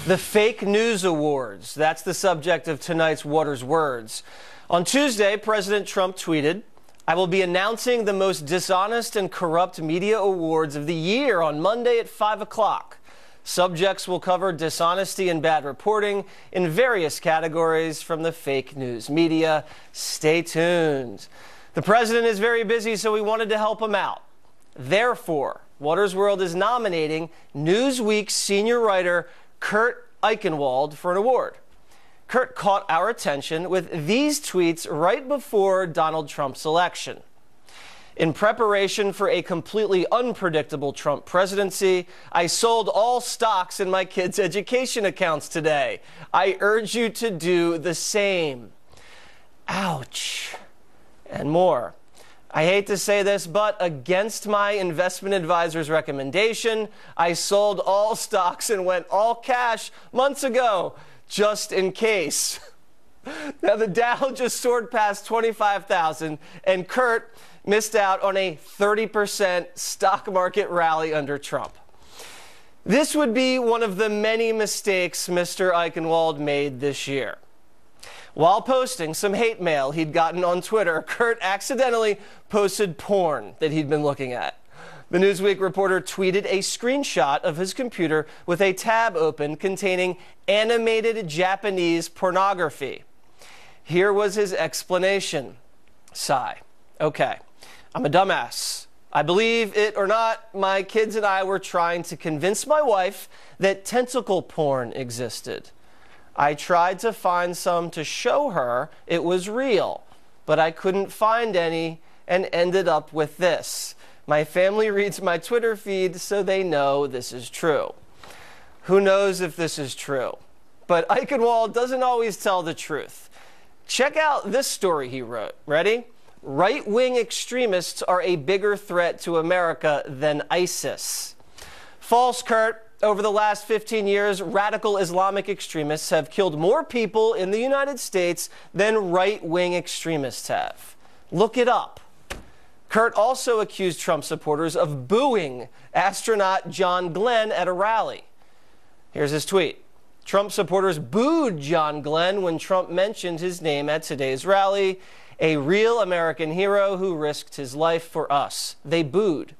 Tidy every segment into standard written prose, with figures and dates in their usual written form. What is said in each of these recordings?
The Fake News Awards. That's the subject of tonight's Waters Words. On Tuesday, President Trump tweeted, "I will be announcing the most dishonest and corrupt media awards of the year on Monday at 5 o'clock. Subjects will cover dishonesty and bad reporting in various categories from the fake news media. Stay tuned." The president is very busy, so we wanted to help him out. Therefore, Waters World is nominating Newsweek's senior writer Kurt Eichenwald for an award. Kurt caught our attention with these tweets right before Donald Trump's election. "In preparation for a completely unpredictable Trump presidency, I sold all stocks in my kids' education accounts today. I urge you to do the same." Ouch. And more. "I hate to say this, but against my investment advisor's recommendation, I sold all stocks and went all cash months ago, just in case." Now, the Dow just soared past 25,000, and Kurt missed out on a 30% stock market rally under Trump. This would be one of the many mistakes Mr. Eichenwald made this year. While posting some hate mail he'd gotten on Twitter, Kurt accidentally posted porn that he'd been looking at. The Newsweek reporter tweeted a screenshot of his computer with a tab open containing animated Japanese pornography. Here was his explanation. Sigh. "Okay, I'm a dumbass. I believe it or not, my kids and I were trying to convince my wife that tentacle porn existed. I tried to find some to show her it was real, but I couldn't find any and ended up with this. My family reads my Twitter feed, so they know this is true." Who knows if this is true? But Eichenwald doesn't always tell the truth. Check out this story he wrote. Ready? "Right-wing extremists are a bigger threat to America than ISIS." False, Kurt. Over the last 15 years, radical Islamic extremists have killed more people in the United States than right-wing extremists have. Look it up. Kurt also accused Trump supporters of booing astronaut John Glenn at a rally. Here's his tweet. "Trump supporters booed John Glenn when Trump mentioned his name at today's rally. A real American hero who risked his life for us. They booed."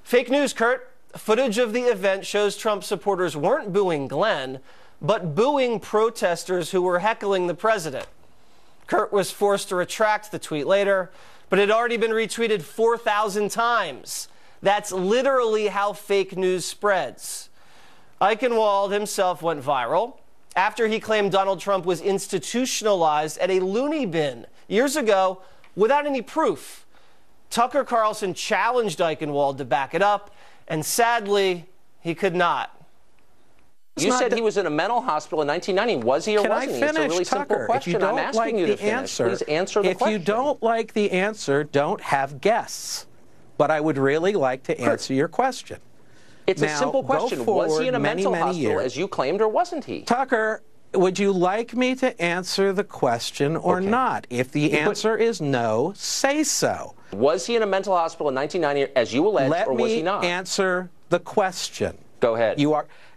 Fake news, Kurt. Footage of the event shows Trump supporters weren't booing Glenn, but booing protesters who were heckling the president. Kurt was forced to retract the tweet later, but it had already been retweeted 4,000 times. That's literally how fake news spreads. Eichenwald himself went viral after he claimed Donald Trump was institutionalized at a loony bin years ago without any proof. Tucker Carlson challenged Eichenwald to back it up, and sadly, he could not. You said he was in a mental hospital in 1990. Was he or wasn't he? It's a really simple question. I'm asking you to finish. Please answer the question. If you don't like the answer, don't have guests. But I would really like to answer your question. It's a simple question. Was he in a mental hospital, as you claimed, or wasn't he? Tucker, would you like me to answer the question or not? If the answer is no, say so. Was he in a mental hospital in 1990, as you alleged, or was he not? Let me answer the question. Go ahead.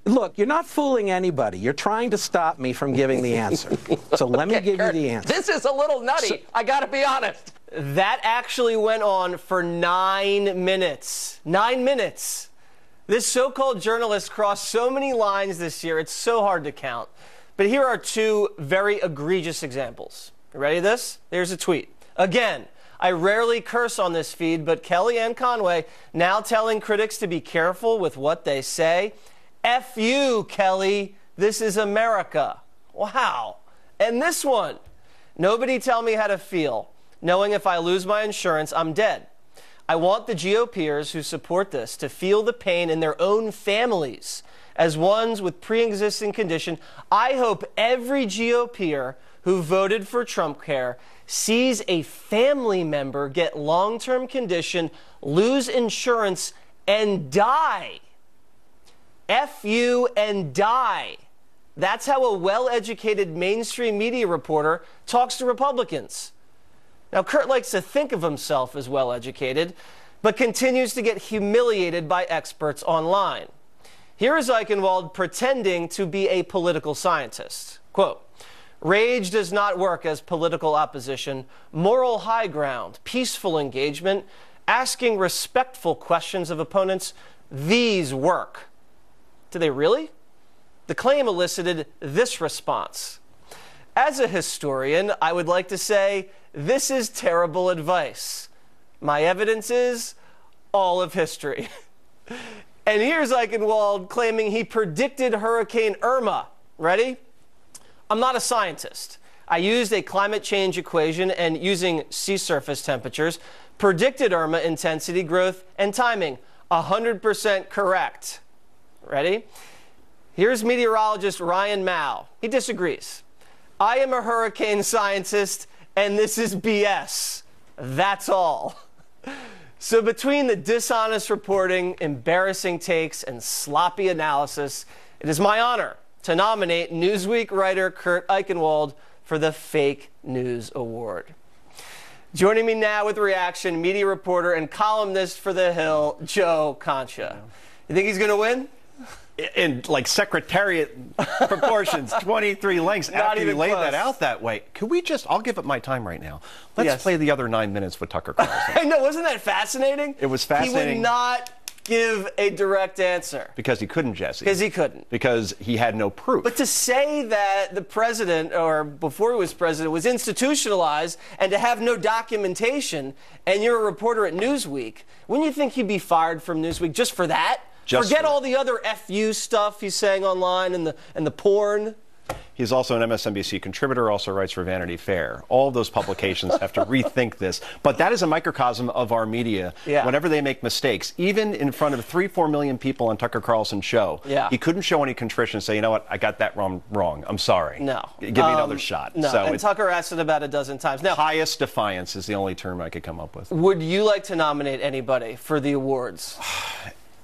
Look, you're not fooling anybody. You're trying to stop me from giving the answer. So let me give you the answer. This is a little nutty. I got to be honest. That actually went on for 9 minutes. 9 minutes. This so-called journalist crossed so many lines this year, it's so hard to count. But here are two very egregious examples. You ready for this? Here's a tweet. Again, I rarely curse on this feed, but Kellyanne Conway now telling critics to be careful with what they say. F you, Kelly. This is America. Wow. And this one. Nobody tell me how to feel, knowing if I lose my insurance, I'm dead. I want the GOPers who support this to feel the pain in their own families as ones with pre-existing condition. I hope every GOPer who voted for Trump Care sees a family member get long-term condition, lose insurance, and die. F you and die. That's how a well-educated mainstream media reporter talks to Republicans. Now, Kurt likes to think of himself as well-educated, but continues to get humiliated by experts online. Here is Eichenwald pretending to be a political scientist. Quote, "Rage does not work as political opposition, moral high ground, peaceful engagement, asking respectful questions of opponents, these work." Do they really? The claim elicited this response. As a historian, I would like to say, this is terrible advice. My evidence is all of history. And here's Eichenwald claiming he predicted Hurricane Irma. Ready? "I'm not a scientist. I used a climate change equation and using sea surface temperatures, predicted Irma intensity, growth, and timing. 100% correct." Ready? Here's meteorologist Ryan Mao. He disagrees. "I am a hurricane scientist, and this is BS. That's all." So between the dishonest reporting, embarrassing takes, and sloppy analysis, it is my honor to nominate Newsweek writer Kurt Eichenwald for the Fake News Award. Joining me now with reaction, media reporter and columnist for The Hill, Joe Concha. You think he's going to win? In like secretariat proportions, 23 lengths. After you laid that out that way, could we just, I'll give it my time right now. Let's play the other 9 minutes with Tucker Carlson. I know, wasn't that fascinating? It was fascinating. He would not give a direct answer. Because he couldn't, Jesse. Because he couldn't. Because he had no proof. But to say that the president, or before he was president, was institutionalized and to have no documentation, and you're a reporter at Newsweek, wouldn't you think he'd be fired from Newsweek just for that? Forget all the other FU stuff he's saying online and the porn. He's also an MSNBC contributor, also writes for Vanity Fair. All of those publications have to rethink this. But that is a microcosm of our media. Yeah. Whenever they make mistakes, even in front of 3-4 million people on Tucker Carlson's show, he couldn't show any contrition and say, you know what, I got that wrong. I'm sorry. No. Give me another shot. No, so and Tucker asked it about a dozen times. Now, highest defiance is the only term I could come up with. Would you like to nominate anybody for the awards?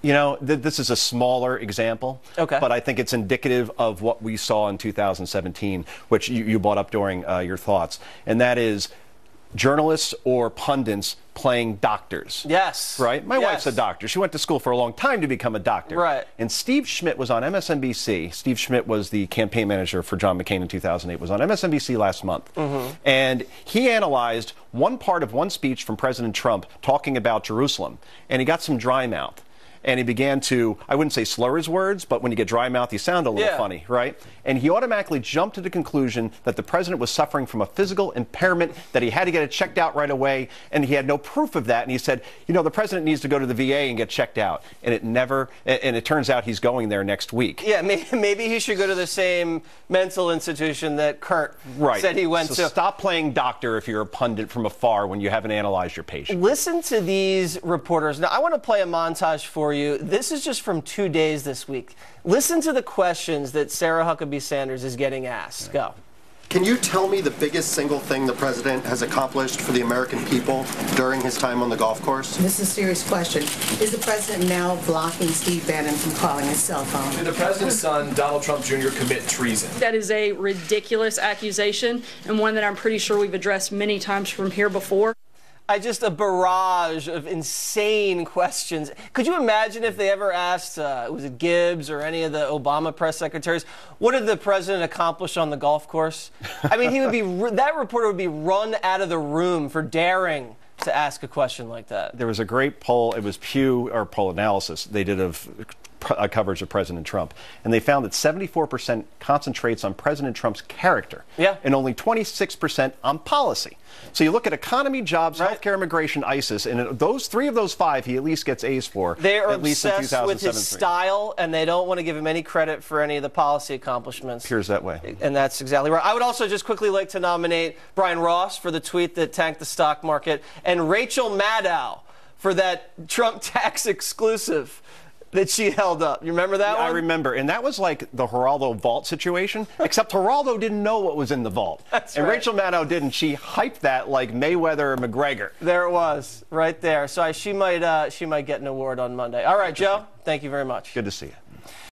You know, this is a smaller example, but I think it's indicative of what we saw in 2017, which you brought up during your thoughts, and that is journalists or pundits playing doctors. Yes. Right? My wife's a doctor. She went to school for a long time to become a doctor. Right. And Steve Schmidt was on MSNBC. Steve Schmidt was the campaign manager for John McCain in 2008, was on MSNBC last month. And he analyzed one part of one speech from President Trump talking about Jerusalem, and he got some dry mouth. And he began to, I wouldn't say slur his words, but when you get dry mouth, you sound a little funny, right? And he automatically jumped to the conclusion that the president was suffering from a physical impairment, that he had to get it checked out right away, and he had no proof of that. And he said, you know, the president needs to go to the VA and get checked out. And it turns out he's going there next week. Yeah, maybe he should go to the same mental institution that Kurt said he went to. So stop playing doctor if you're a pundit from afar when you haven't analyzed your patient. Listen to these reporters. Now, I want to play a montage for you. This is just from 2 days this week. Listen to the questions that Sarah Huckabee Sanders is getting asked. Go. Can you tell me the biggest single thing the president has accomplished for the American people during his time on the golf course? This is a serious question. Is the president now blocking Steve Bannon from calling his cell phone? Did the president's son, Donald Trump Jr., commit treason? That is a ridiculous accusation, and one that I'm pretty sure we've addressed many times from here before. Just a barrage of insane questions. Could you imagine if they ever asked, was it Gibbs or any of the Obama press secretaries, what did the president accomplish on the golf course? I mean, that reporter would be run out of the room for daring to ask a question like that. There was a great poll, it was Pew, or poll analysis they did of coverage of President Trump, and they found that 74% concentrates on President Trump's character, and only 26% on policy. So you look at economy, jobs, healthcare, immigration, ISIS, and those 3 of those 5 he at least gets A's for. They are at least obsessed with his style, and they don't want to give him any credit for any of the policy accomplishments. Appears that way. And that's exactly right. I would also just quickly like to nominate Brian Ross for the tweet that tanked the stock market, and Rachel Maddow for that Trump tax exclusive that she held up. You remember that one? I remember. And that was like the Geraldo vault situation, except Geraldo didn't know what was in the vault. That's and right. Rachel Maddow didn't. She hyped that like Mayweather or McGregor. There it was, right there. So she might get an award on Monday. All right, Joe, thank you very much. Good to see you.